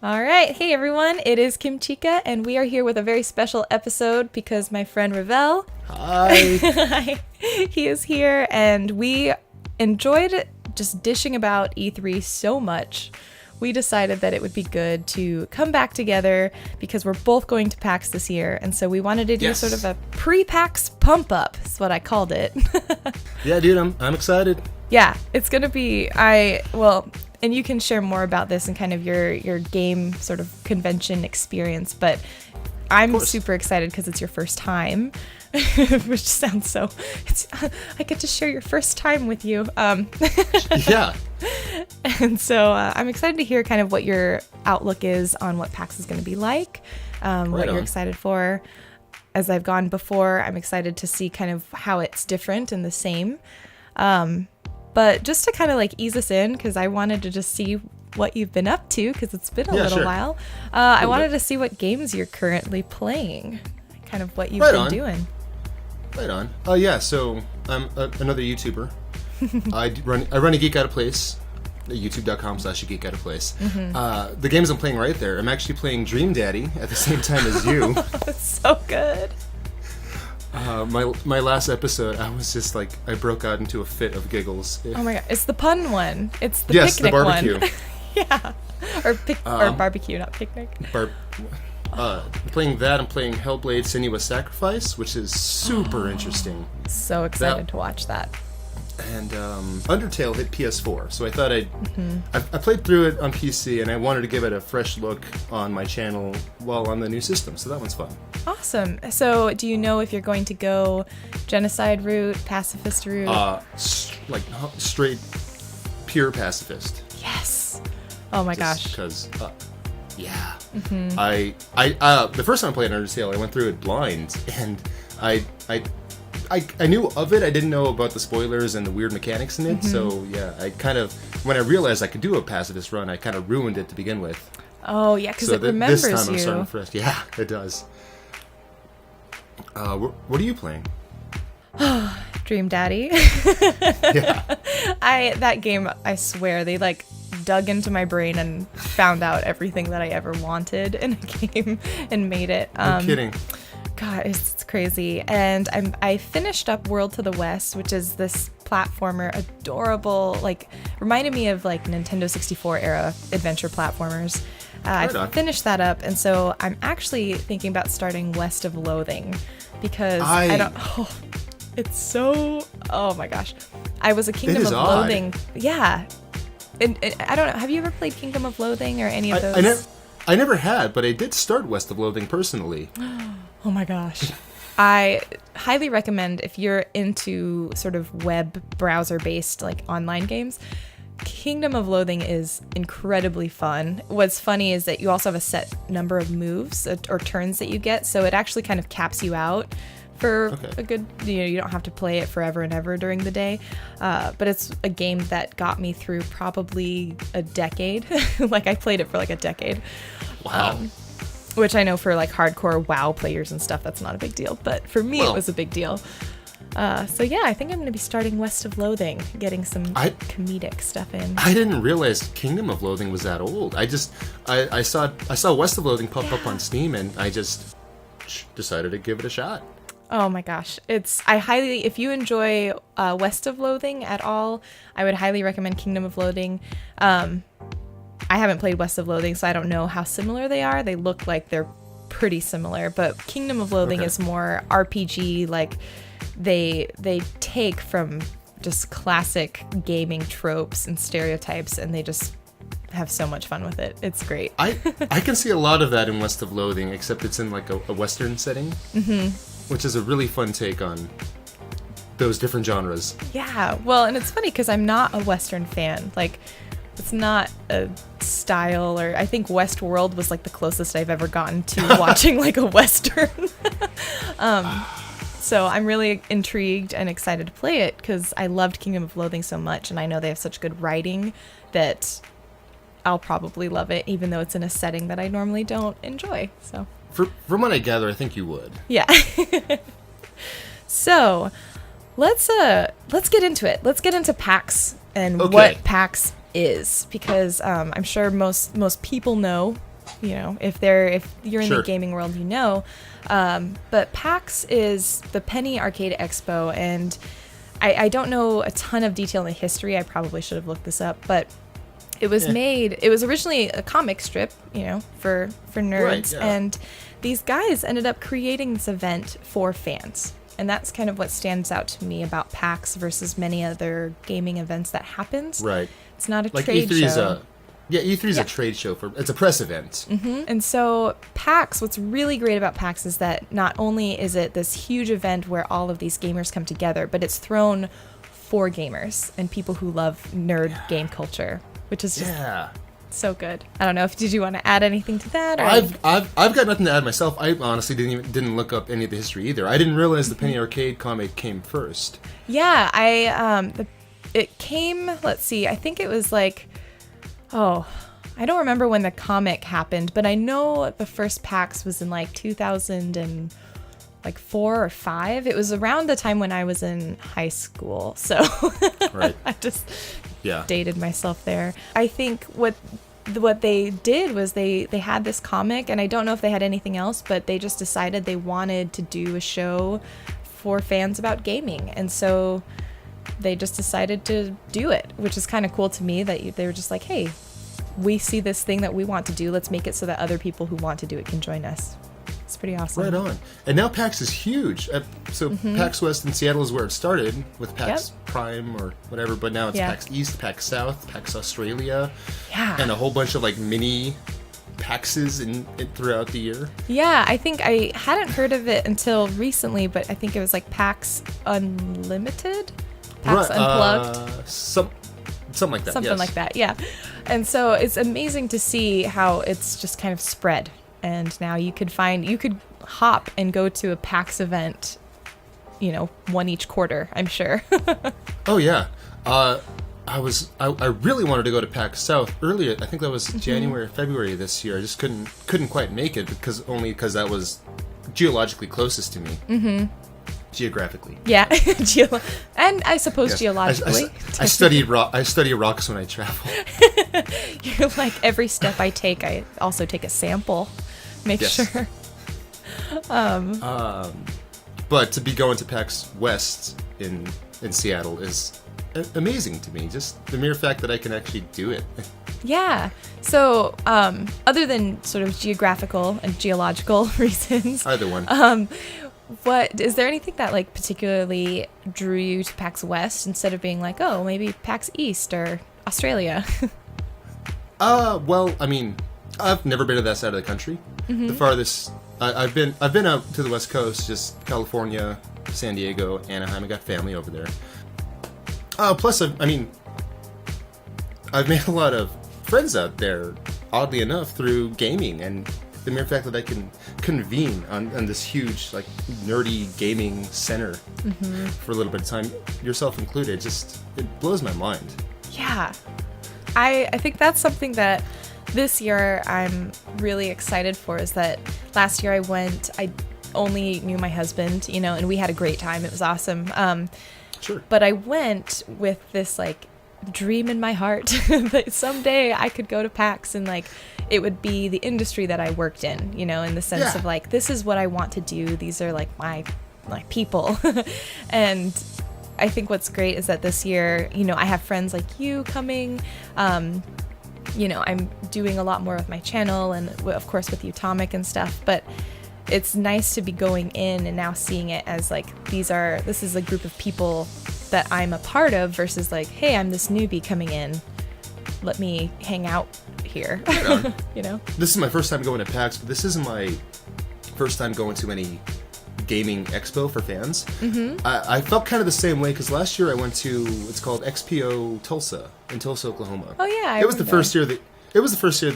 All right. Hey, everyone. It is Kimchica, and we are here with a very special episode because my friend Ravel, Hi. he is here, and we enjoyed just dishing about E3 so much. We decided that it would be good to come back together because we're both going to PAX this year, and so we wanted to do sort of a pre-PAX pump-up, is what I called it. Yeah, dude, I'm excited. Yeah, it's going to be, and you can share more about this and kind of your game sort of convention experience, but I'm super excited because it's your first time, which sounds so, I get to share your first time with you. Yeah. And so I'm excited to hear kind of what your outlook is on what PAX is going to be like, what you're excited for. As I've gone before, I'm excited to see kind of how it's different and the same. But just to kind of like ease us in, because I wanted to just see what you've been up to, because it's been a little while. I wanted to see what games you're currently playing, kind of what you've been doing. Right on. So I'm another YouTuber. I run a Geek Out of Place, youtube.com/Geek Out of Place. Mm-hmm. The games I'm playing right there, I'm actually playing Dream Daddy at the same time as you. It's so good. My last episode, I was just like, I broke out into a fit of giggles. Oh my god, it's the pun one. It's the picnic the barbecue one. Yeah. Or barbecue, not picnic. Playing that, I'm playing Hellblade Sinuous Sacrifice, which is super interesting. So excited to watch that. And Undertale hit PS4, so I thought I played through it on PC, and I wanted to give it a fresh look on my channel while on the new system, so that one's fun. Awesome. So do you know if you're going to go genocide route, pacifist route? Straight pure pacifist. Yes. Oh my gosh. Because I the first time I played Undertale, I went through it blind, and I knew of it. I didn't know about the spoilers and the weird mechanics in it. So yeah, I kind of, when I realized I could do a pacifist run, I kind of ruined it to begin with. Oh yeah, because it remembers this time you. I'm starting fresh. Yeah, it does. What are you playing? Dream Daddy. Yeah. That game, I swear, they like dug into my brain and found out everything that I ever wanted in a game and made it. No kidding. God, it's crazy. And I finished up World to the West, which is this platformer, adorable, like reminded me of like Nintendo 64 era adventure platformers. I finished that up, and so I'm actually thinking about starting West of Loathing because it's so, oh my gosh. I was a Kingdom of Loathing. Yeah. And I don't know, have you ever played Kingdom of Loathing or any of those? I never had, but I did start West of Loathing personally. Oh my gosh. I highly recommend, if you're into sort of web browser-based like online games, Kingdom of Loathing is incredibly fun. What's funny is that you also have a set number of moves or turns that you get, so it actually kind of caps you out for a good, you don't have to play it forever and ever during the day. But it's a game that got me through probably a decade. Like I played it for like a decade. Wow. Which I know for like hardcore WoW players and stuff, that's not a big deal. But for me, it was a big deal. So yeah, I think I'm going to be starting West of Loathing, getting some comedic stuff in. I didn't realize Kingdom of Loathing was that old. I saw West of Loathing pop up on Steam, and I just decided to give it a shot. Oh my gosh. If you enjoy West of Loathing at all, I would highly recommend Kingdom of Loathing. I haven't played West of Loathing, so I don't know how similar they are. They look like they're pretty similar, but Kingdom of Loathing is more RPG, like they take from just classic gaming tropes and stereotypes, and they just have so much fun with it. It's great. I can see a lot of that in West of Loathing, except it's in like a Western setting, which is a really fun take on those different genres. Yeah, well, and it's funny because I'm not a Western fan. Like, it's not a style, or I think Westworld was like the closest I've ever gotten to watching like a Western. So I'm really intrigued and excited to play it because I loved Kingdom of Loathing so much, and I know they have such good writing that I'll probably love it, even though it's in a setting that I normally don't enjoy. So from what I gather, I think you would. Yeah. So let's get into it. Let's get into PAX and what PAX is, because I'm sure most people know if you're in Sure. the gaming world, but PAX is the Penny Arcade Expo, and I don't know a ton of detail in the history. I probably should have looked this up, but it was it was originally a comic strip, for nerds, Right, yeah. and these guys ended up creating this event for fans. And that's kind of what stands out to me about PAX versus many other gaming events that happens. Right. It's not a Like trade E3 is show. E3 is a trade show it's a press event. And so PAX, what's really great about PAX is that not only is it this huge event where all of these gamers come together, but it's thrown for gamers and people who love nerd game culture, which is just so good. I don't know did you want to add anything to that? Or? I've got nothing to add myself. I honestly didn't look up any of the history either. I didn't realize the Penny Arcade comic came first. Yeah, it came, let's see, I think it was like, I don't remember when the comic happened, but I know the first PAX was in like 2004 or 5. It was around the time when I was in high school, so Right. I just dated myself there. I think what they did was they had this comic, and I don't know if they had anything else, but they just decided they wanted to do a show for fans about gaming, and so they just decided to do it, which is kind of cool to me that they were just like, hey, we see this thing that we want to do, let's make it so that other people who want to do it can join us. It's pretty awesome. Right on. And now PAX is huge. So PAX West in Seattle is where it started with PAX Prime or whatever, but now it's PAX East, PAX South, PAX Australia, and a whole bunch of like mini PAXs throughout the year. Yeah, I think I hadn't heard of it until recently, but I think it was like PAX Unlimited, PAX Unplugged. Something like that. Something like that, yeah. And so it's amazing to see how it's just kind of spread. And now you could hop and go to a PAX event, one each quarter, I'm sure. Oh yeah. I really wanted to go to PAX South earlier. I think that was January or February this year. I just couldn't quite make it because that was geologically closest to me. Geographically. Yeah, and I suppose geologically. I study rocks when I travel. You're like, every step I take, I also take a sample. Make sure. But to be going to PAX West in Seattle is amazing to me. Just the mere fact that I can actually do it. Yeah. So, other than sort of geographical and geological reasons, Either one. what is there anything that like particularly drew you to PAX West instead of being like, oh, maybe PAX East or Australia? Well, I mean, I've never been to that side of the country. The farthest I've been out to the West Coast, just California, San Diego, Anaheim. I got family over there. Plus, I've made a lot of friends out there, oddly enough, through gaming, and the mere fact that I can convene on this huge, like, nerdy gaming center for a little bit of time, yourself included, it blows my mind. Yeah. I think that's something that this year I'm really excited for, is that last year I only knew my husband, and we had a great time. It was awesome. Sure. But I went with this, like, dream in my heart that someday I could go to PAX and, like, it would be the industry that I worked in, in the sense of, like, this is what I want to do. These are, like, my people. And I think what's great is that this year, I have friends like you coming. I'm doing a lot more with my channel and, of course, with Utomic and stuff. But it's nice to be going in and now seeing it as, like, this is a group of people that I'm a part of versus, like, hey, I'm this newbie coming in. Let me hang out here. Right on. This is my first time going to PAX, but this isn't my first time going to any gaming expo for fans. I felt kind of the same way because last year I went to, it's called XPO Tulsa in Tulsa, Oklahoma. Oh yeah, it was the first year they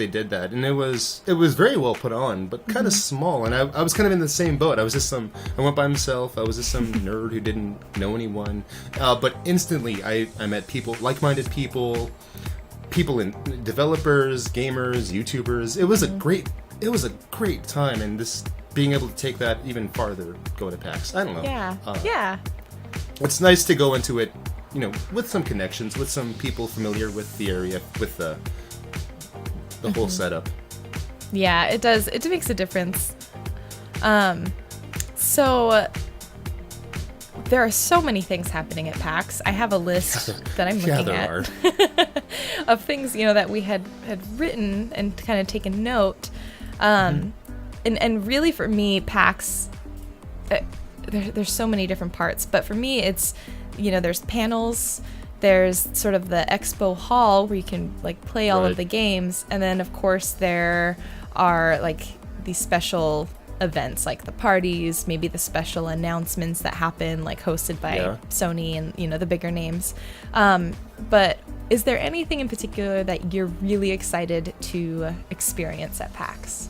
did that, and it was very well put on, but kind of small. And I was kind of in the same boat. I went by myself. I was just some nerd who didn't know anyone. But instantly, I met people, like-minded people in developers, gamers, YouTubers. It was a great time, and this being able to take that even farther, go to PAX. I don't know. Yeah. It's nice to go into it, with some connections, with some people familiar with the area, with the whole setup. Yeah, it does. It makes a difference. So there are so many things happening at PAX. I have a list that I'm looking at of things, that we had written and kind of taken note. And really for me, PAX, there's so many different parts, but for me it's, there's panels, there's sort of the expo hall where you can like play all of the games, and then of course there are like these special events like the parties, maybe the special announcements that happen like hosted by Sony and the bigger names. But is there anything in particular that you're really excited to experience at PAX?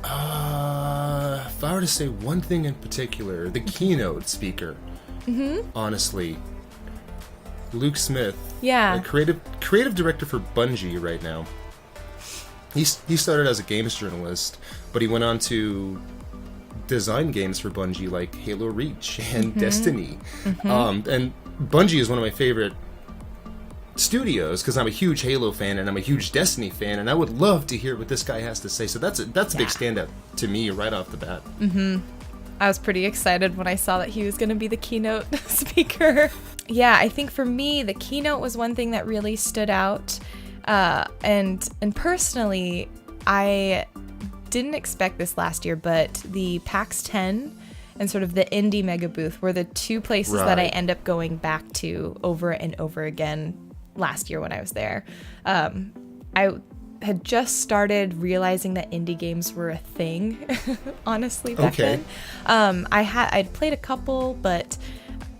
If I were to say one thing in particular, the keynote speaker. Honestly, Luke Smith, creative director for Bungie right now. He started as a games journalist, but he went on to design games for Bungie like Halo Reach and Destiny. And Bungie is one of my favorite studios because I'm a huge Halo fan and I'm a huge Destiny fan, and I would love to hear what this guy has to say. So that's a big standout to me right off the bat. I was pretty excited when I saw that he was going to be the keynote speaker. Yeah, I think for me, the keynote was one thing that really stood out. And personally, I didn't expect this last year, but the PAX 10 and sort of the indie mega booth were the two places that I end up going back to over and over again last year when I was there. I had just started realizing that indie games were a thing, honestly, back then. I'd played a couple, but,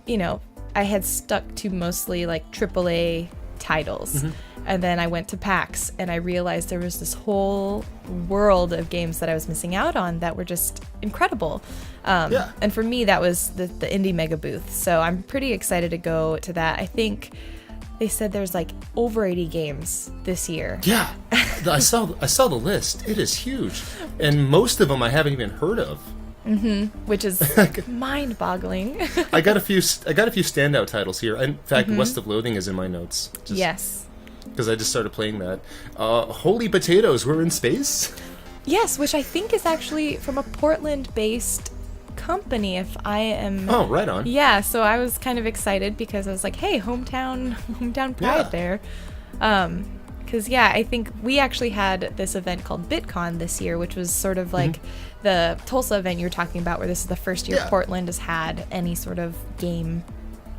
I had stuck to mostly like AAA titles. And then I went to PAX and I realized there was this whole world of games that I was missing out on that were just incredible. And for me, that was the indie mega booth. So I'm pretty excited to go to that. I think they said there's like over 80 games this year. Yeah, I saw the list. It is huge. And most of them I haven't even heard of. Which is mind-boggling. I got a few standout titles here. In fact, West of Loathing is in my notes. Yes. Because I just started playing that. Holy Potatoes, we're in space? Yes, which I think is actually from a Portland-based company, if I am... Oh, right on. Yeah, so I was kind of excited because I was like, hey, hometown pride there. Because, I think we actually had this event called BitCon this year, which was sort of like the Tulsa event you were talking about, where this is the first year Portland has had any sort of game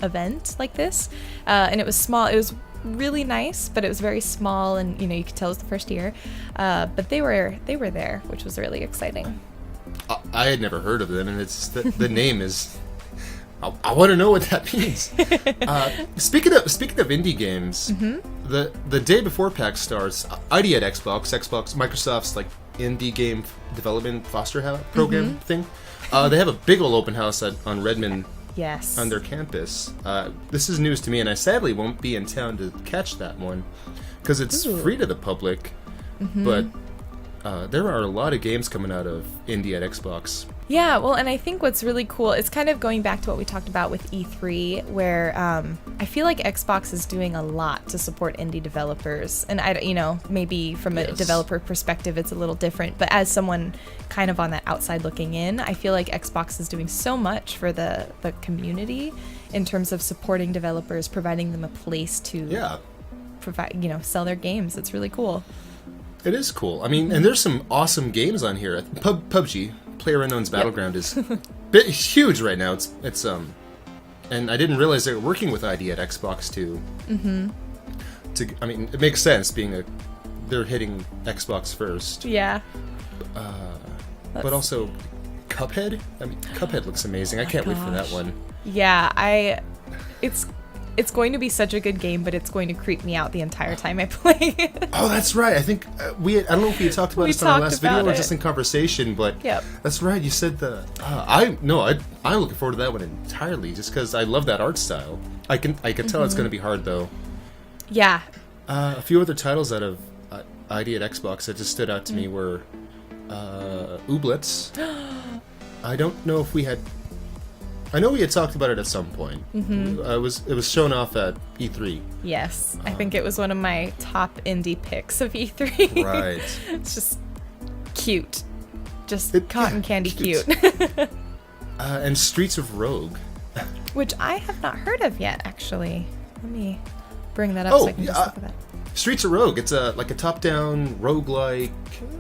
event like this. And it was small. It was really nice, but it was very small, and you could tell it was the first year. But they were there, which was really exciting. I had never heard of them, and it's the name is... I want to know what that means. Speaking of indie games, the day before PAX starts, ID at Xbox, Microsoft's like indie game development foster program thing. They have a big old open house on Redmond. Yes. On their campus. This is news to me, and I sadly won't be in town to catch that one because it's free to the public. But there are a lot of games coming out of indie at Xbox. Yeah, well, and I think what's really cool, it's kind of going back to what we talked about with E3, where I feel like Xbox is doing a lot to support indie developers. And, maybe from a developer perspective, it's a little different. But as someone kind of on that outside looking in, I feel like Xbox is doing so much for the community in terms of supporting developers, providing them a place to provide, sell their games. It's really cool. It is cool. I mean, and there's some awesome games on here. PUBG, PlayerUnknown's Battleground, is huge right now. It's and I didn't realize they were working with ID at Xbox too. I mean, it makes sense being they're hitting Xbox first. Yeah. But also, Cuphead. I mean, Cuphead looks amazing. I can't wait for that one. Yeah, It's going to be such a good game, but it's going to creep me out the entire time I play it. Oh, that's right. I think I don't know if we had talked about this on our last video or just in conversation, but that's right. You said I'm looking forward to that one entirely, just because I love that art style. I can tell it's going to be hard though. Yeah. A few other titles out of ID at Xbox that just stood out to me were Ooblets. I don't know if we had. I know we had talked about it at some point. It was shown off at E3. Yes, I think it was one of my top indie picks of E3. Right. It's just cute. Just It- cotton yeah, candy cute. cute. And Streets of Rogue. Which I have not heard of yet, actually. Let me bring that up so I can just look at that. Streets of Rogue. It's like a top-down roguelike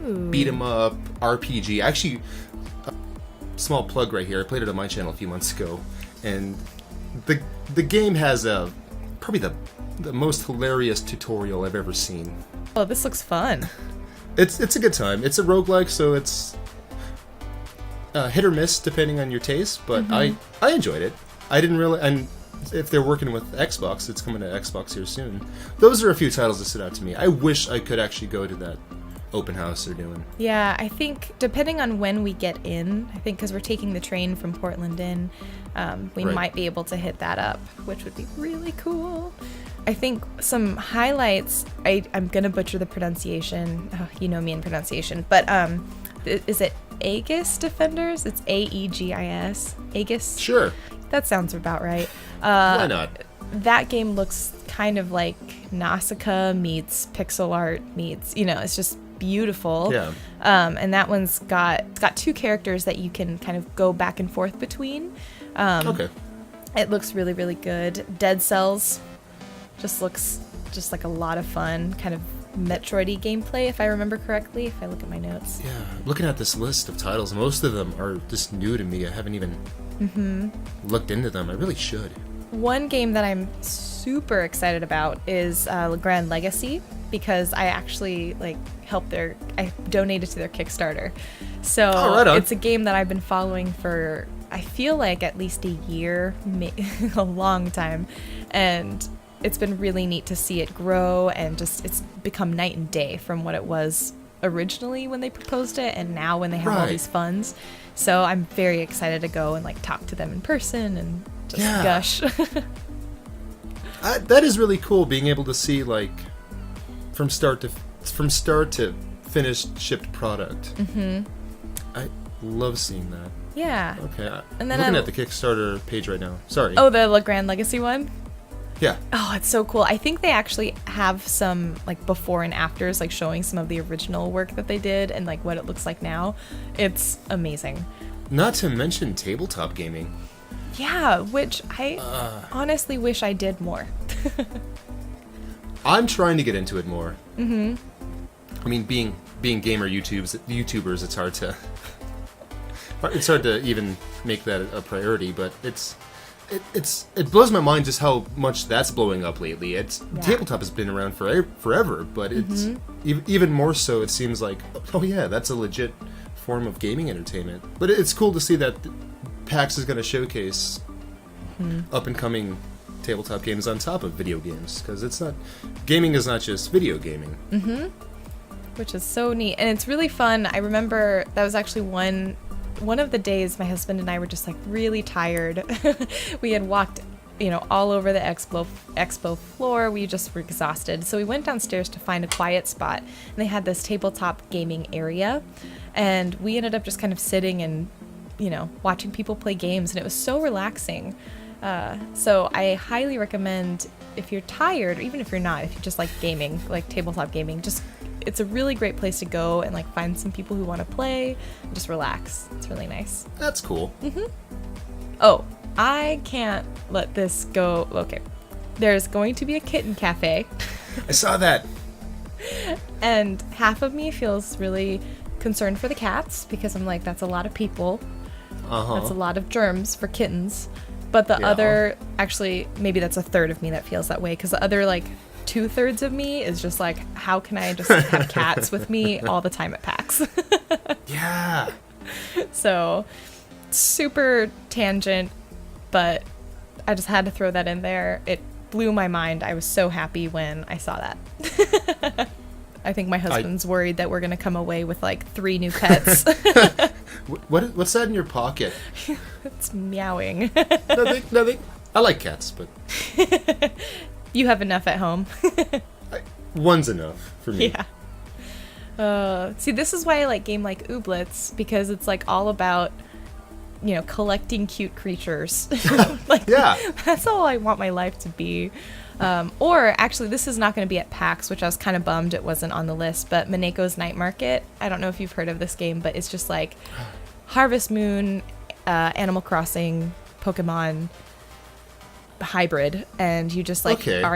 Ooh. beat 'em up RPG. Actually, small plug right here. I played it on my channel a few months ago, and the game has probably the most hilarious tutorial I've ever seen. Oh, this looks fun. It's a good time. It's a roguelike, so it's hit or miss depending on your taste, but I enjoyed it. I didn't really, and if they're working with Xbox, it's coming to Xbox here soon. Those are a few titles that stood out to me. I wish I could actually go to that open house they're doing. Yeah, I think depending on when we get in, I think because we're taking the train from Portland in, we Right. might be able to hit that up, which would be really cool. I think some highlights, I'm going to butcher the pronunciation. Oh, you know me in pronunciation. But is it Aegis Defenders? It's Aegis. Aegis? Sure. That sounds about right. Why not? That game looks kind of like Nausicaa meets pixel art meets, it's just beautiful. Yeah. And that one's got two characters that you can kind of go back and forth between. Okay. It looks really, really good. Dead Cells just looks just like a lot of fun, kind of Metroid-y gameplay, if I remember correctly, if I look at my notes. Yeah. Looking at this list of titles, most of them are just new to me. I haven't even looked into them. I really should. One game that I'm super excited about is Grand Legacy, because I actually I donated to their Kickstarter. So right on. It's a game that I've been following for, I feel like at least a year, a long time. And it's been really neat to see it grow, and just it's become night and day from what it was originally when they proposed it and now when they have all Right. these funds. So I'm very excited to go and talk to them in person and just Yeah. gush. That is really cool, being able to see from start to finished shipped product. I love seeing that. Yeah. Okay, And I'm then looking at the Kickstarter page right now. Sorry. Oh, the Grand Legacy one? Yeah. Oh, it's so cool. I think they actually have some before and afters, showing some of the original work that they did and what it looks like now. It's amazing. Not to mention tabletop gaming. Yeah, which I honestly wish I did more. I'm trying to get into it more. I mean, being gamer YouTubers, it's hard to even make that a priority, but it blows my mind just how much that's blowing up lately. Tabletop has been around forever, but it's even more so. It seems like, oh yeah, that's a legit form of gaming entertainment. But it's cool to see that PAX is going to showcase up and coming tabletop games on top of video games, because gaming is not just video gaming. Which is so neat, and it's really fun. I remember that was actually one of the days my husband and I were just really tired. We had walked, all over the expo floor. We just were exhausted. So we went downstairs to find a quiet spot, and they had this tabletop gaming area, and we ended up just kind of sitting and, watching people play games, and it was so relaxing. So I highly recommend, if you're tired, or even if you're not, if you just like gaming, like tabletop gaming, it's a really great place to go and find some people who want to play and just relax. It's really nice. That's cool. Oh, I can't let this go. Okay. There's going to be a kitten cafe. I saw that. And half of me feels really concerned for the cats, because I'm like, that's a lot of people. That's a lot of germs for kittens. But the other, actually, maybe that's a third of me that feels that way, because the other 2/3 of me is just how can I just have cats with me all the time at PAX? Yeah. So, super tangent, but I just had to throw that in there. It blew my mind. I was so happy when I saw that. I think my husband's worried that we're going to come away with 3 new pets. What's that in your pocket? It's meowing. Nothing. I like cats, but You have enough at home. one's enough for me. Yeah. See, this is why I like game like Ooblets, because it's all about, collecting cute creatures. Yeah. That's all I want my life to be. Or actually, this is not going to be at PAX, which I was kind of bummed it wasn't on the list, but Mineko's Night Market. I don't know if you've heard of this game, but it's just like Harvest Moon, Animal Crossing, Pokemon hybrid, and you just like are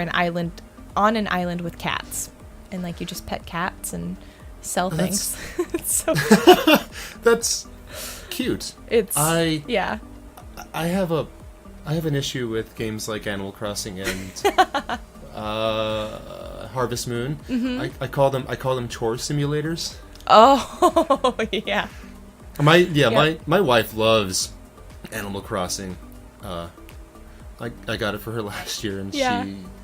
on an island with cats, and like you just pet cats and sell things. It's so cute. That's cute. Yeah. I have an issue with games like Animal Crossing and Harvest Moon. I call them chore simulators. Oh yeah. My wife loves Animal Crossing. I got it for her last year, and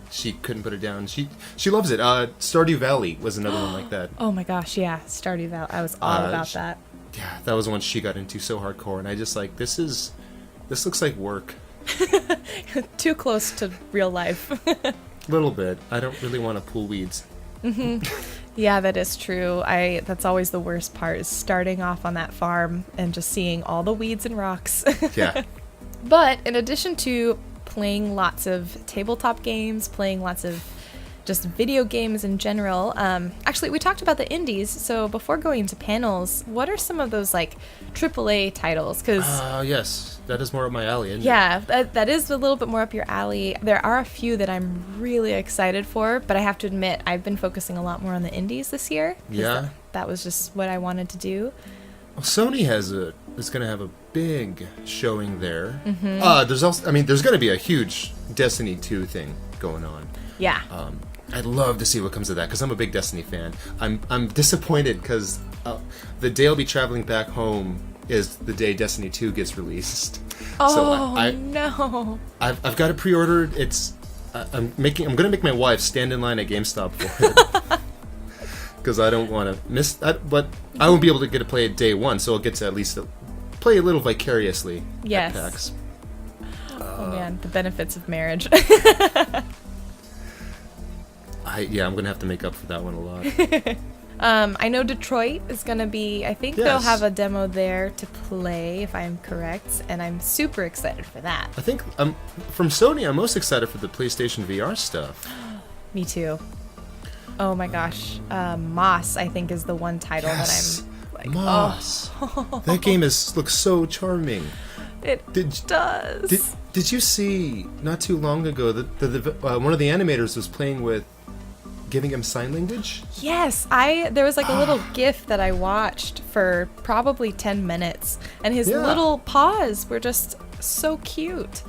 she couldn't put it down. She loves it. Stardew Valley was another one like that. Oh my gosh, yeah, Stardew Valley. I was all about that. Yeah, that was one she got into so hardcore, and I just like this looks like work. Too close to real life. A little bit. I don't really want to pull weeds. Yeah, that is true. That's always the worst part, is starting off on that farm and just seeing all the weeds and rocks. Yeah. But in addition to playing lots of tabletop games, playing lots of just video games in general, actually we talked about the indies, so before going into panels, what are some of those like AAA titles? Yes, that is more up my alley, isn't it? That is a little bit more up your alley. There are a few that I'm really excited for, but I have to admit I've been focusing a lot more on the indies this year. Yeah. That was just what I wanted to do. Well, Sony is going to have a big showing there. There's going to be a huge Destiny 2 thing going on. Yeah. I'd love to see what comes of that, because I'm a big Destiny fan. I'm disappointed because the day I'll be traveling back home is the day Destiny 2 gets released. Oh, so no. I've got it pre-ordered. I'm going to make my wife stand in line at GameStop for it. Because I don't want to miss that, but I won't be able to get to play it day one, so I'll get to at least play a little vicariously at PAX. Oh man, the benefits of marriage. I'm going to have to make up for that one a lot. I know Detroit is going to be, I think they'll have a demo there to play, if I'm correct, and I'm super excited for that. I think from Sony, I'm most excited for the PlayStation VR stuff. Me too. Oh my gosh. Moss, I think, is the one title that I'm like, Moss. Oh. That game looks so charming. It does. Did you see, not too long ago, that one of the animators was playing with giving him sign language? Yes, there was like a little GIF that I watched for probably 10 minutes, and his little paws were just so cute.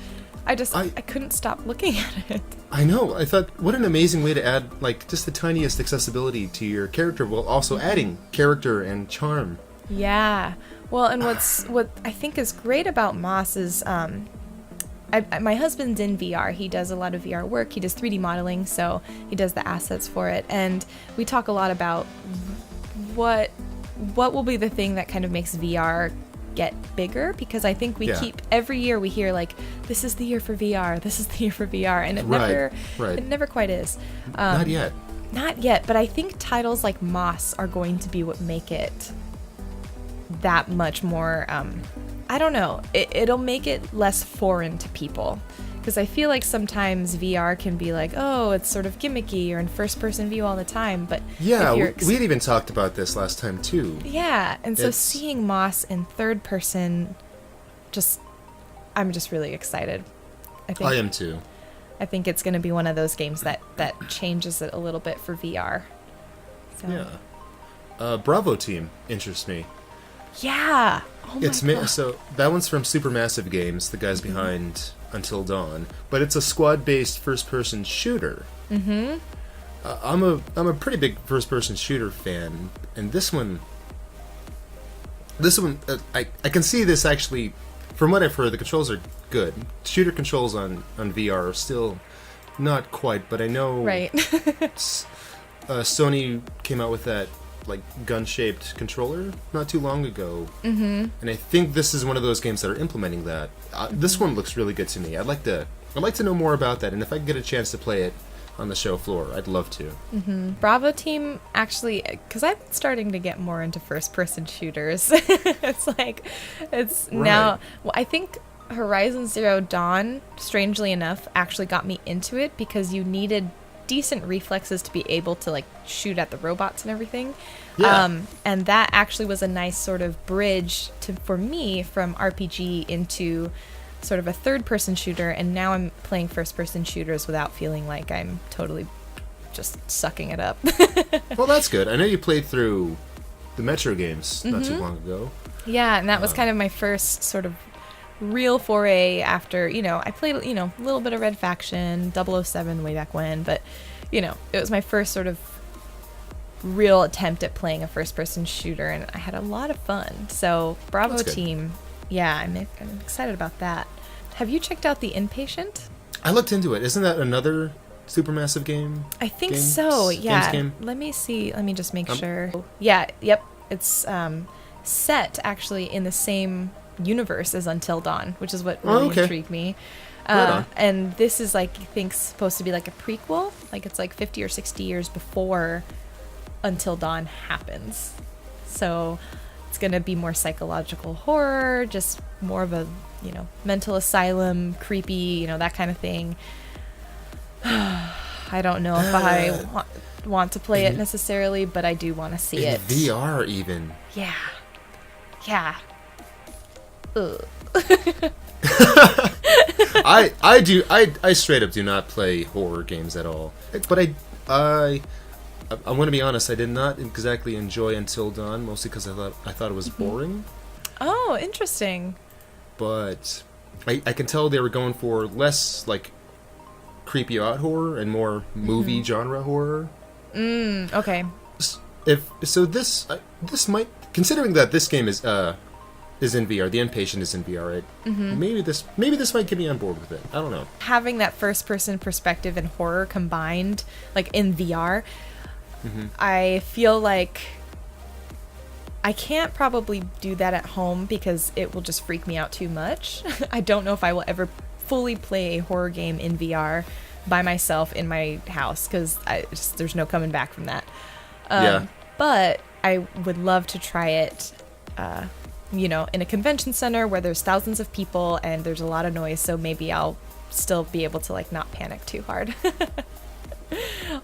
I couldn't stop looking at it. I know. I thought, what an amazing way to add like just the tiniest accessibility to your character while also adding character and charm. Yeah. Well, and what I think is great about Moss is my husband's in VR. He does a lot of VR work. He does 3D modeling, so he does the assets for it. And we talk a lot about what will be the thing that kind of makes VR get bigger, because I think we keep every year we hear like, this is the year for VR, this is the year for VR, and it never quite is. Not yet, but I think titles like Moss are going to be what make it that much more I don't know, it'll make it less foreign to people, because I feel like sometimes VR can be like, oh, it's sort of gimmicky or in first person view all the time, but we had even talked about this last time too. Yeah, and so seeing Moss in third person, I'm just really excited. I am too. I think it's going to be one of those games that changes it a little bit for VR. So. Yeah. Bravo Team interests me. Yeah. Oh my God. So that one's from Supermassive Games, the guys behind Until Dawn, but it's a squad-based first-person shooter. Mm-hmm. I'm a pretty big first-person shooter fan, and this one, I can see this actually. From what I've heard, the controls are good. Shooter controls on VR are still not quite, but I know Sony came out with that like gun-shaped controller not too long ago, and I think this is one of those games that are implementing that. This one looks really good to me. I'd like to know more about that, and if I can get a chance to play it on the show floor, I'd love to. Bravo Team, actually, because I'm starting to get more into first-person shooters. Now, well, I think Horizon Zero Dawn, strangely enough, actually got me into it because you needed decent reflexes to be able to like shoot at the robots and everything. Yeah. And that actually was a nice sort of bridge for me from RPG into sort of a third-person shooter, and now I'm playing first-person shooters without feeling like I'm totally just sucking it up. Well, that's good. I know you played through the Metro games not too long ago. Yeah, and that was kind of my first sort of real foray after, I played, a little bit of Red Faction, 007 way back when, but, it was my first sort of real attempt at playing a first-person shooter, and I had a lot of fun. So, bravo team. Yeah, I'm excited about that. Have you checked out The Inpatient? I looked into it. Isn't that another Supermassive game? I think so, yeah. Game? Let me see. Let me just make sure. Yeah, yep. It's set, actually, in the same universe as Until Dawn, which is what really intrigued me. And this is, like, I think, supposed to be, like, a prequel. Like, it's, like, 50 or 60 years before Until Dawn happens. So it's going to be more psychological horror, just more of a, mental asylum, creepy, that kind of thing. I don't know if I want to play it necessarily, but I do want to see it. VR even. Yeah. Yeah. Ugh. I straight up do not play horror games at all. But I want to be honest, I did not exactly enjoy Until Dawn, mostly because I thought it was boring. Oh, interesting. But I can tell they were going for less like creepy out horror and more movie genre horror. Okay. This might, considering that this game is in VR, The Inpatient is in VR, right? Maybe this might get me on board with it. I don't know. Having that first person perspective and horror combined, like in VR, I feel like I can't probably do that at home because it will just freak me out too much. I don't know if I will ever fully play a horror game in VR by myself in my house because there's no coming back from that. But I would love to try it, in a convention center where there's thousands of people and there's a lot of noise, so maybe I'll still be able to like not panic too hard.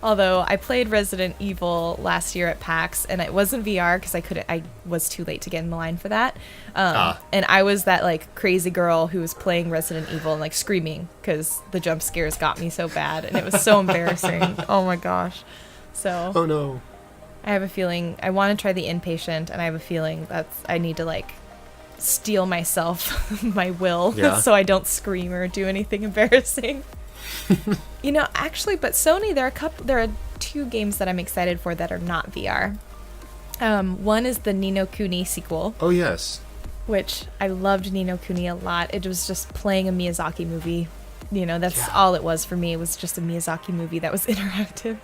Although I played Resident Evil last year at PAX, and it wasn't VR because I was too late to get in the line for that. And I was that like crazy girl who was playing Resident Evil and like screaming because the jump scares got me so bad, and it was so embarrassing. Oh my gosh. So. Oh no. I have a feeling I want to try The Inpatient, and I have a feeling I need to like steel myself my will so I don't scream or do anything embarrassing. Actually, but Sony, there are two games that I'm excited for that are not VR. One is the Ni no Kuni sequel. Oh yes. Which I loved Ni no Kuni a lot. It was just playing a Miyazaki movie. That's all it was for me. It was just a Miyazaki movie that was interactive.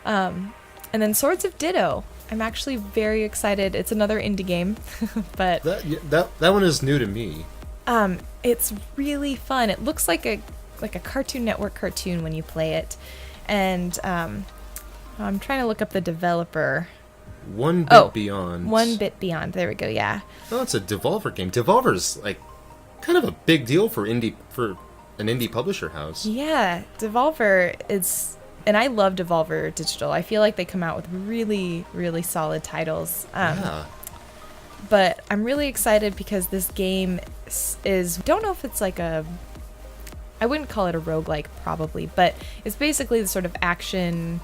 And then Swords of Ditto. I'm actually very excited. It's another indie game, but that one is new to me. It's really fun. It looks like a Cartoon Network cartoon when you play it, and I'm trying to look up the developer. One Bit Beyond. 1 Bit Beyond. There we go. Yeah. Oh, it's a Devolver game. Devolver's like kind of a big deal for an indie publisher house. Yeah, Devolver is. And I love Devolver Digital. I feel like they come out with really, really solid titles. But I'm really excited because this game don't know if it's like I wouldn't call it a roguelike probably, but it's basically the sort of action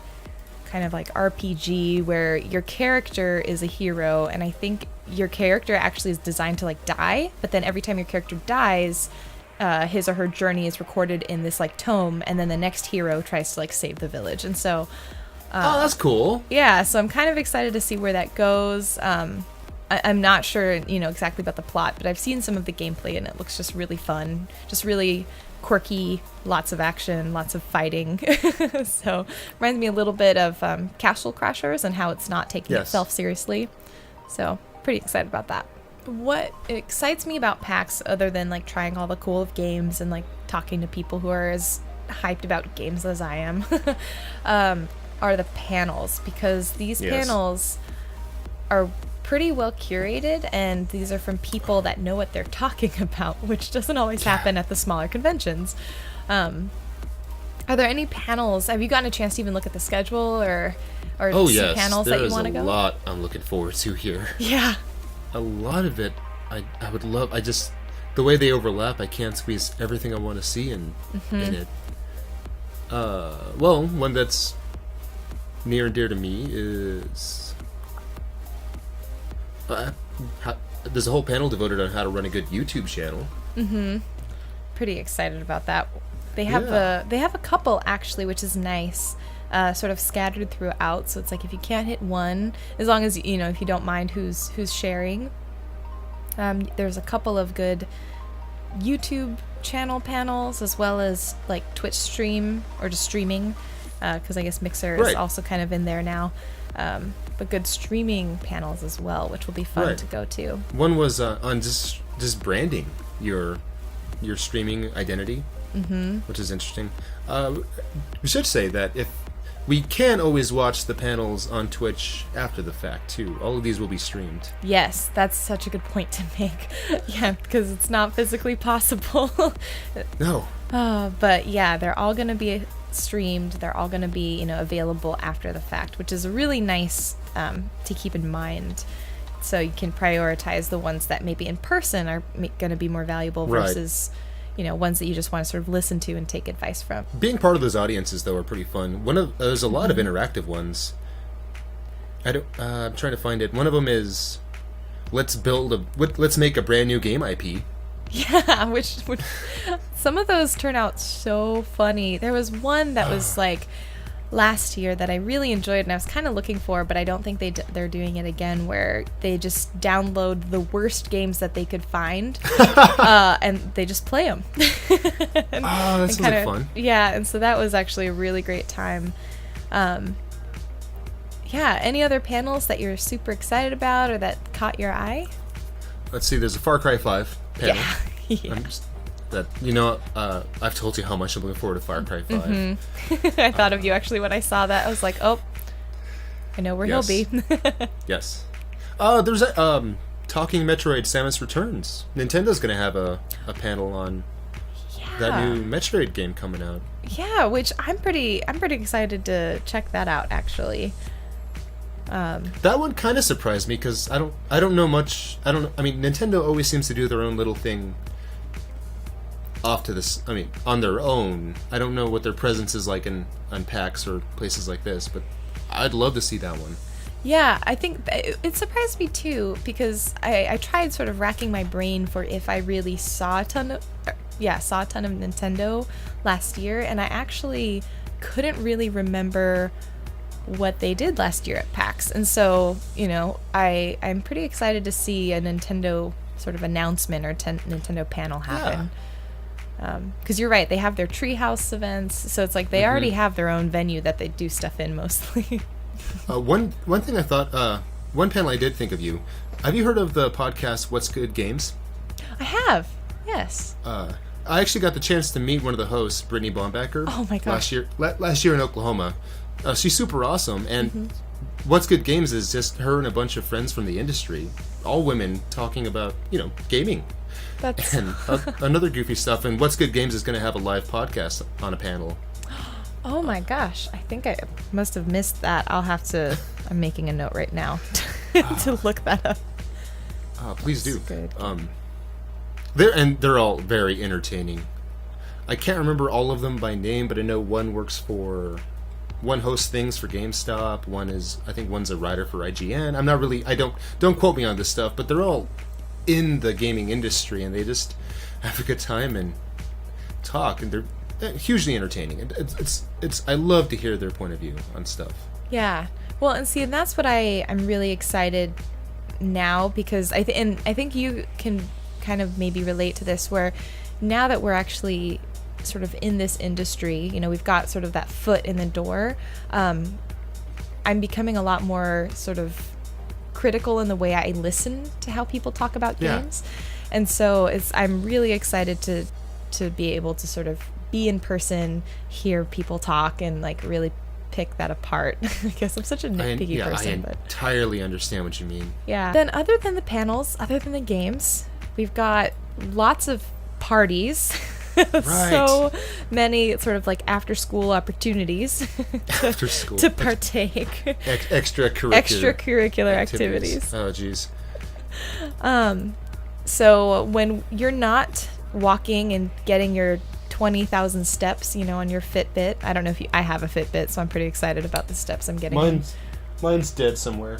kind of like RPG where your character is a hero, and I think your character actually is designed to like die, but then every time your character dies, his or her journey is recorded in this like tome, and then the next hero tries to like save the village. And so that's cool. Yeah, so I'm kind of excited to see where that goes. I'm not sure exactly about the plot, but I've seen some of the gameplay and it looks just really fun, just really quirky, lots of action, lots of fighting. So reminds me a little bit of Castle Crashers and how it's not taking itself seriously. So pretty excited about that. What excites me about PAX, other than like trying all the cool games and like talking to people who are as hyped about games as I am, are the panels, because these panels are pretty well curated, and these are from people that know what they're talking about, which doesn't always happen at the smaller conventions. Are there any panels? Have you gotten a chance to even look at the schedule or see panels that you want to go? There's a lot I'm looking forward to here. Yeah. A lot of it I would love. The way they overlap, I can't squeeze everything I want to see in it. Well, one that's near and dear to me is there's a whole panel devoted on how to run a good YouTube channel. Pretty excited about that. They have a couple actually, which is nice, sort of scattered throughout. So it's like if you can't hit one, as long as if you don't mind who's sharing. There's a couple of good YouTube channel panels, as well as like Twitch stream or just streaming, because I guess Mixer is also kind of in there now. But good streaming panels as well, which will be fun to go to. One was on just branding your streaming identity, which is interesting. We should say that if we can always watch the panels on Twitch after the fact too. All of these will be streamed. Yes, that's such a good point to make. Yeah, because it's not physically possible. No. But yeah, they're all going to be streamed. They're all going to be available after the fact, which is really nice to keep in mind. So you can prioritize the ones that maybe in person are going to be more valuable versus ones that you just want to sort of listen to and take advice from. Being part of those audiences, though, are pretty fun. There's a lot of interactive ones. I'm trying to find it. One of them is let's make a brand new game IP. Yeah, which some of those turn out so funny. There was one that was like last year that I really enjoyed and I was kind of looking for, but I don't think they're doing it again, where they just download the worst games that they could find and they just play them. That sounds like fun. Yeah, and so that was actually a really great time. Yeah, any other panels that you're super excited about or that caught your eye? Let's see, there's a Far Cry 5 panel. Yeah. I've told you how much I'm looking forward to Far Cry 5. I thought of you actually when I saw that. I was like, oh, I know where he'll be. Yes. There's a Talking Metroid Samus Returns. Nintendo's going to have a panel on that new Metroid game coming out. Yeah, which I'm pretty excited to check that out actually. That one kind of surprised me because I don't know much. I mean, Nintendo always seems to do their own little thing on their own. I don't know what their presence is like on PAX or places like this, but I'd love to see that one. Yeah, I think it surprised me too, because I tried sort of racking my brain for if I really saw a ton of Nintendo last year, and I actually couldn't really remember what they did last year at PAX. And so, I'm pretty excited to see a Nintendo sort of announcement or Nintendo panel happen. Because you're right, they have their Treehouse events, so it's like they already have their own venue that they do stuff in mostly. One thing I thought, one panel I did think of you. Have you heard of the podcast What's Good Games? I have, yes. I actually got the chance to meet one of the hosts, Brittany Bombacker. Oh my gosh. Last year in Oklahoma. She's super awesome, and What's Good Games is just her and a bunch of friends from the industry, all women talking about, gaming. And another goofy stuff. And What's Good Games is going to have a live podcast on a panel. Oh my gosh, I think I must have missed that. I'm making a note right now to look that up. Please do. Good. They're all very entertaining. I can't remember all of them by name, but I know one hosts things for GameStop. I think one's a writer for IGN. I'm not really. Don't quote me on this stuff, but they're all in the gaming industry, and they just have a good time and talk, and they're hugely entertaining. I love to hear their point of view on stuff. Yeah. Well, and that's what I'm really excited now, because I think you can kind of maybe relate to this, where now that we're actually sort of in this industry, we've got sort of that foot in the door. I'm becoming a lot more sort of critical in the way I listen to how people talk about games. And so I'm really excited to be able to sort of be in person, hear people talk, and like really pick that apart. I guess I'm such a nitpicky person. I entirely understand what you mean. Yeah. Then other than the panels, other than the games, we've got lots of parties. Right. So many sort of like after school opportunities After school. to partake. Extracurricular activities. Oh, geez. So when you're not walking and getting your 20,000 steps, on your Fitbit. I don't know if I have a Fitbit, so I'm pretty excited about the steps I'm getting. Mine's dead somewhere.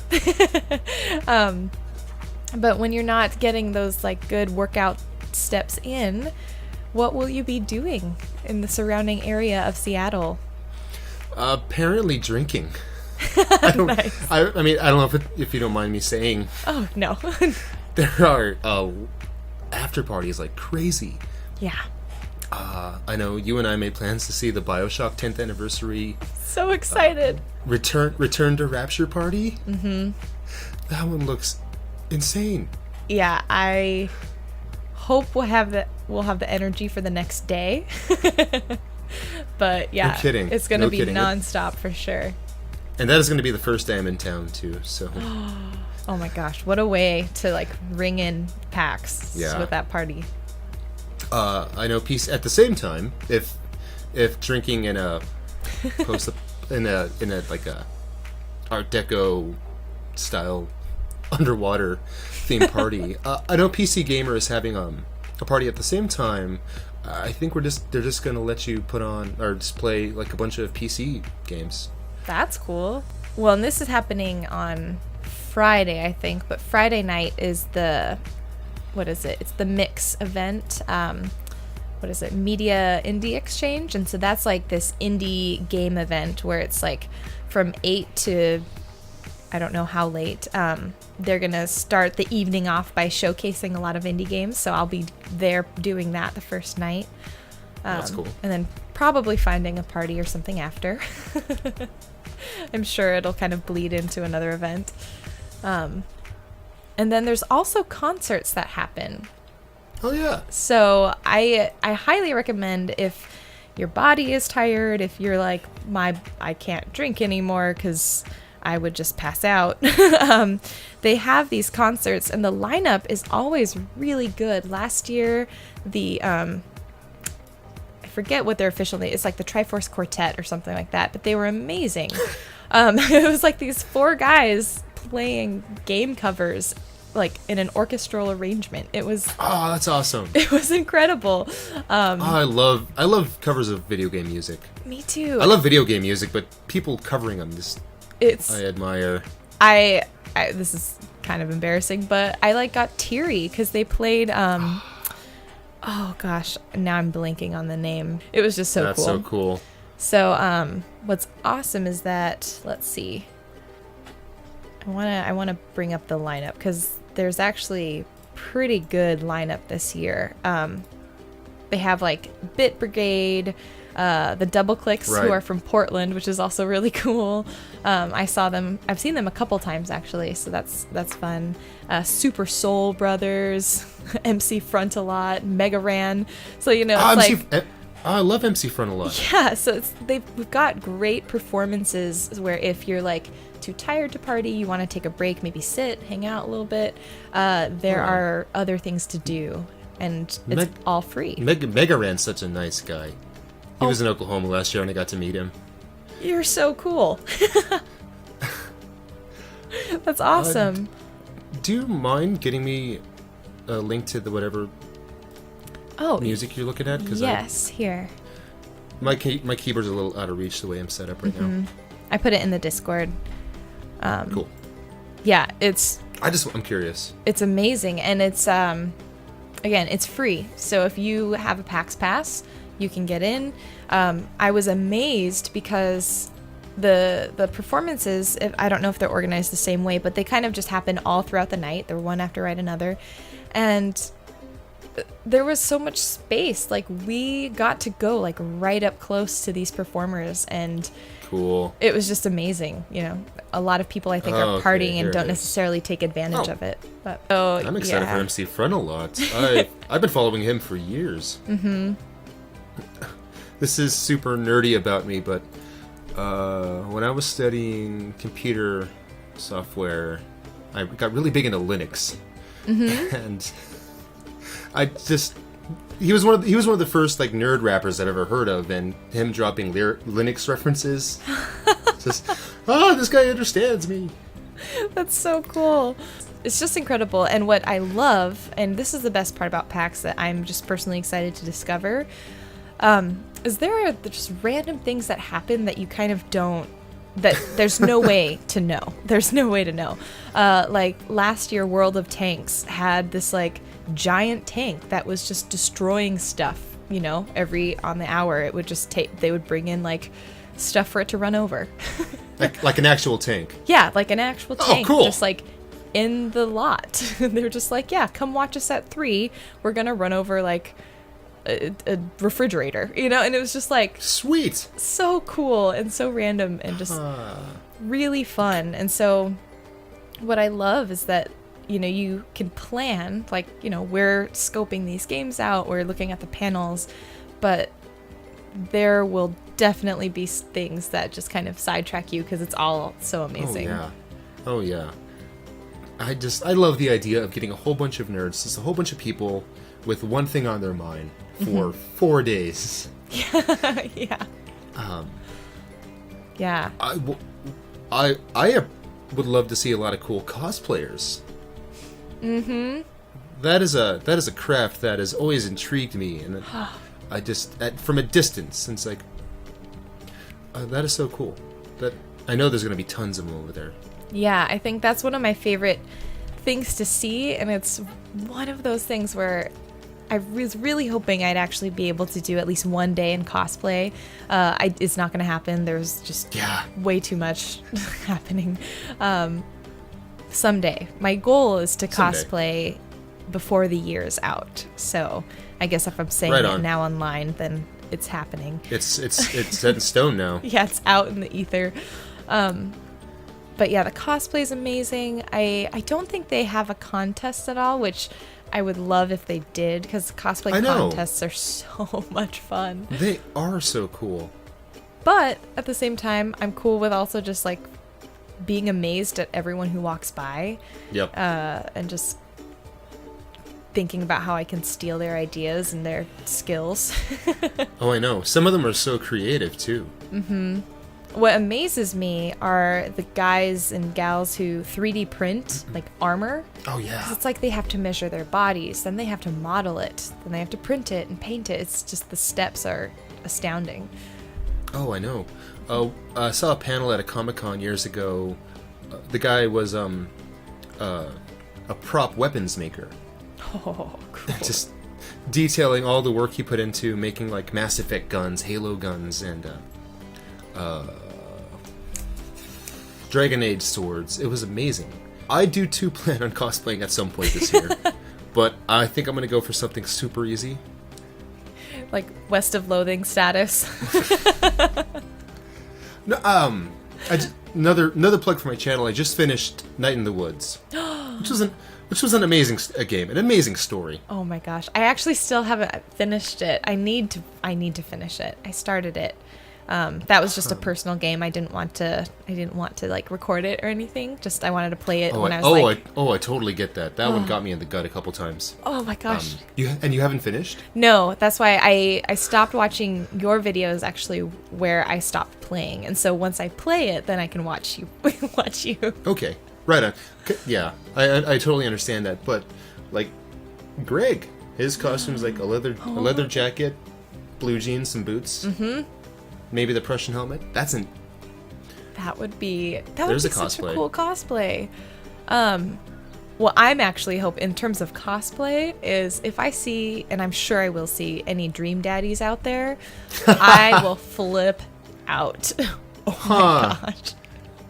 But when you're not getting those like good workout steps in, what will you be doing in the surrounding area of Seattle? Apparently drinking. Nice. I mean, I don't know if you don't mind me saying. Oh, no. There are after parties like crazy. Yeah. I know you and I made plans to see the BioShock 10th anniversary. So excited. Return to Rapture party. Mm-hmm. That one looks insane. Yeah, I hope we'll have the energy for the next day. But yeah, no kidding. It's going to be kidding. nonstop for sure. And that is going to be the first day I'm in town too. So. Oh my gosh, what a way to like ring in PAX with that party. I know at the same time, if drinking in a in a like a Art Deco style underwater theme party, I know PC Gamer is having a party at the same time. I think they're just gonna let you put on or display like a bunch of PC games. That's cool. Well, and this is happening on Friday, I think, but Friday night is what is it? It's the Mix event. What is it? Media Indie Exchange. And so that's like this indie game event where it's like from 8 to I don't know how late. They're going to start the evening off by showcasing a lot of indie games. So I'll be there doing that the first night. That's cool. And then probably finding a party or something after. I'm sure it'll kind of bleed into another event. And then there's also concerts that happen. Oh yeah. So I highly recommend if your body is tired, if you're like I can't drink anymore because I would just pass out. They have these concerts and the lineup is always really good. Last year, I forget what their official name is. It's like the Triforce Quartet or something like that, but they were amazing. It was like these 4 guys playing game covers like in an orchestral arrangement. It was that's awesome. It was incredible. I love covers of video game music. Me too. I love video game music, but people covering them I admire. This is kind of embarrassing, but I got teary because they played oh gosh, now I'm blanking on the name. It was just so cool. That's so cool. So what's awesome is that, let's see, I want to bring up the lineup because there's actually pretty good lineup this year. They have like Bit Brigade, the Double Clicks, right, who are from Portland, which is also really cool. I've seen them a couple times actually, so that's fun. Super Soul Brothers, MC Front a lot, Mega Ran. So it's I love MC Front a lot. Yeah, so we've got great performances where if you're like too tired to party, you want to take a break, maybe sit, hang out a little bit, there are other things to do, and it's all free. Mega Ran's such a nice guy. He was in Oklahoma last year and I got to meet him. You're so cool. That's awesome. Do you mind getting me a link to the whatever music you're looking at? Yes, here. My keyboard's a little out of reach the way I'm set up right now. I put it in the Discord. Cool. Yeah, I'm curious. It's amazing, and it's again, it's free. So if you have a PAX Pass, you can get in. I was amazed because the performances, I don't know if they're organized the same way, but they kind of just happen all throughout the night. They're one after another, and there was so much space. Like, we got to go like right up close to these performers, and cool. It was just amazing. A lot of people I think are partying and don't necessarily take advantage of it. But I'm excited for MC Front a lot. I've been following him for years. This is super nerdy about me, but When I was studying computer software, I got really big into Linux, and he was one of the first like nerd rappers I'd ever heard of, and him dropping Linux references. Just, this guy understands me. That's so cool. It's just incredible. And what I love, and this is the best part about PAX that I'm just personally excited to discover, is there are just random things that happen that you kind of don't, that there's no way to know. There's no way to know. Like last year, World of Tanks had this like giant tank that was just destroying stuff, every on the hour. It would just they would bring in like stuff for it to run over. like an actual tank. Yeah, like an actual tank. Oh, cool. Just like in the lot. They were just like, yeah, come watch us at 3. We're gonna run over like a refrigerator, and it was just like sweet, so cool and so random and just really fun. And so what I love is that you can plan, like, we're scoping these games out, we're looking at the panels, but there will definitely be things that just kind of sidetrack you because it's all so amazing. Oh yeah. I love the idea of getting a whole bunch of nerds, just a whole bunch of people with one thing on their mind for 4 days. Yeah. Yeah. I would love to see a lot of cool cosplayers. That is a craft that has always intrigued me, and I just from a distance, it's like that is so cool. That I know there's going to be tons of them over there. Yeah, I think that's one of my favorite things to see, and it's one of those things where I was really hoping I'd actually be able to do at least one day in cosplay. It's not going to happen. There's just way too much happening. Someday. My goal is to cosplay before the year's out. So I guess if I'm saying it now online, then it's happening. It's set in stone now. Yeah, it's out in the ether. But yeah, the cosplay is amazing. I don't think they have a contest at all, which I would love if they did, because cosplay contests are so much fun. They are so cool. But at the same time, I'm cool with also just like being amazed at everyone who walks by. Yep. And just thinking about how I can steal their ideas and their skills. Oh, I know. Some of them are so creative too. What amazes me are the guys and gals who 3D print like armor. Oh yeah. 'Cause it's like they have to measure their bodies, then they have to model it, then they have to print it and paint it. It's just the steps are astounding. Oh, I know. I saw a panel at a Comic-Con years ago. The guy was a prop weapons maker. Oh, cool. Just detailing all the work he put into making like Mass Effect guns, Halo guns, and Dragon Age swords. It was amazing. I do too plan on cosplaying at some point this year, but I think I'm gonna go for something super easy. Like West of Loathing status. No, another plug for my channel. I just finished Night in the Woods, which was an amazing game, an amazing story. Oh my gosh, I actually still haven't finished it. I need to finish it. I started it. That was just a personal game. I didn't want to like record it or anything. Just I wanted to play it when I was I totally get that. That one got me in the gut a couple times. Oh my gosh. You haven't finished? No, that's why I stopped watching your videos actually where I stopped playing. And so once I play it, then I can watch you watch you. Okay. Right on. Yeah. I totally understand that, but like Greg, his costume's like a leather jacket, blue jeans, some boots. Mhm. Maybe the Prussian helmet. That would be such a cool cosplay. Well, I'm actually in terms of cosplay is if I see, and I'm sure I will see any Dream Daddies out there, I will flip out. Oh my gosh.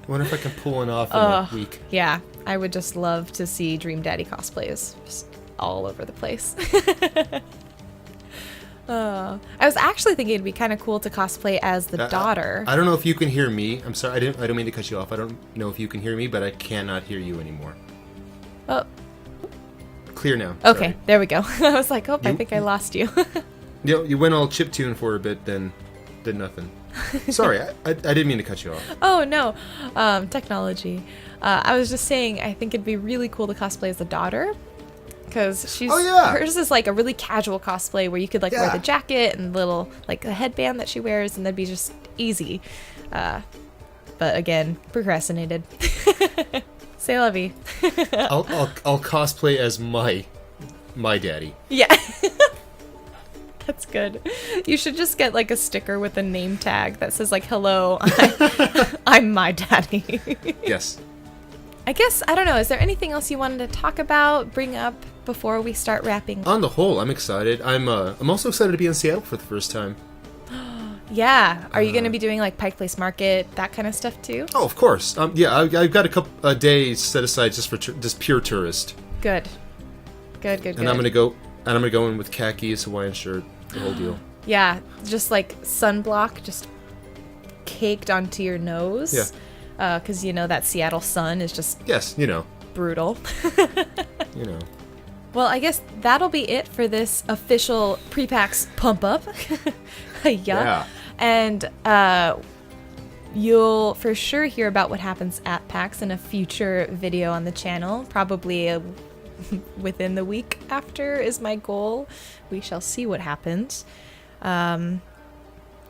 I wonder if I can pull one off in a week. Yeah, I would just love to see Dream Daddy cosplays just all over the place. I was actually thinking it'd be kind of cool to cosplay as the daughter. I don't know if you can hear me. I'm sorry. I don't mean to cut you off. I don't know if you can hear me, but I cannot hear you anymore. Oh. Clear now. Okay, Sorry. there we go. I was like, I think I lost you. You went all chiptune for a bit, then did nothing. Sorry, I didn't mean to cut you off. Oh, no. Technology. I was just saying, I think it'd be really cool to cosplay as the daughter. Because she's... Oh, yeah. Hers is like a really casual cosplay where you could like wear the jacket and little like the headband that she wears, and that'd be just easy. But again, procrastinated. Say lovey. I'll cosplay as my daddy. Yeah. That's good. You should just get like a sticker with a name tag that says like, hello, I'm my daddy. Yes. I guess, I don't know, is there anything else you wanted to talk about, bring up before we start wrapping? On the whole, I'm excited. I'm also excited to be in Seattle for the first time. Yeah. Are you going to be doing like Pike Place Market, that kind of stuff too? Oh, of course. Yeah, I've got a couple days set aside just for just pure tourist. Good. Good. And I'm gonna go in with khakis, Hawaiian shirt, the whole deal. Yeah, just like sunblock just caked onto your nose. Yeah. Because you know that Seattle sun is just brutal. Well, I guess that'll be it for this official pre-PAX pump up. Yeah. And you'll for sure hear about what happens at PAX in a future video on the channel, probably within the week after is my goal. We shall see what happens. And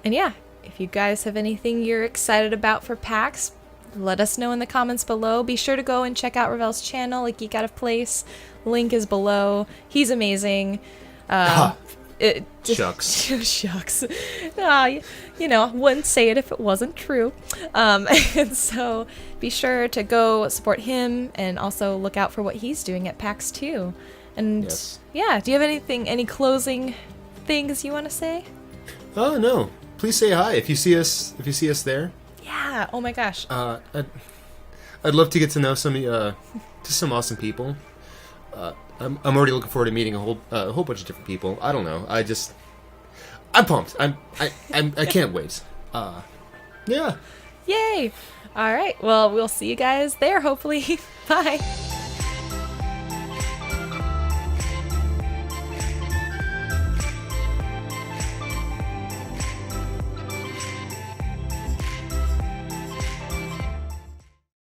yeah, if you guys have anything you're excited about for PAX, let us know in the comments below. Be sure to go and check out Ravel's channel at Geek Out of Place. Link is below. He's amazing. Shucks. Shucks. Wouldn't say it if it wasn't true. And so be sure to go support him and also look out for what he's doing at PAX too. And yeah, do you have any closing things you want to say? Oh no. Please say hi if you see us there. Yeah. Oh my gosh. I'd love to get to know some awesome people. I'm already looking forward to meeting a whole bunch of different people. I don't know. I'm pumped. I can't wait. Yeah. Yay. All right. Well, we'll see you guys there, hopefully. Bye.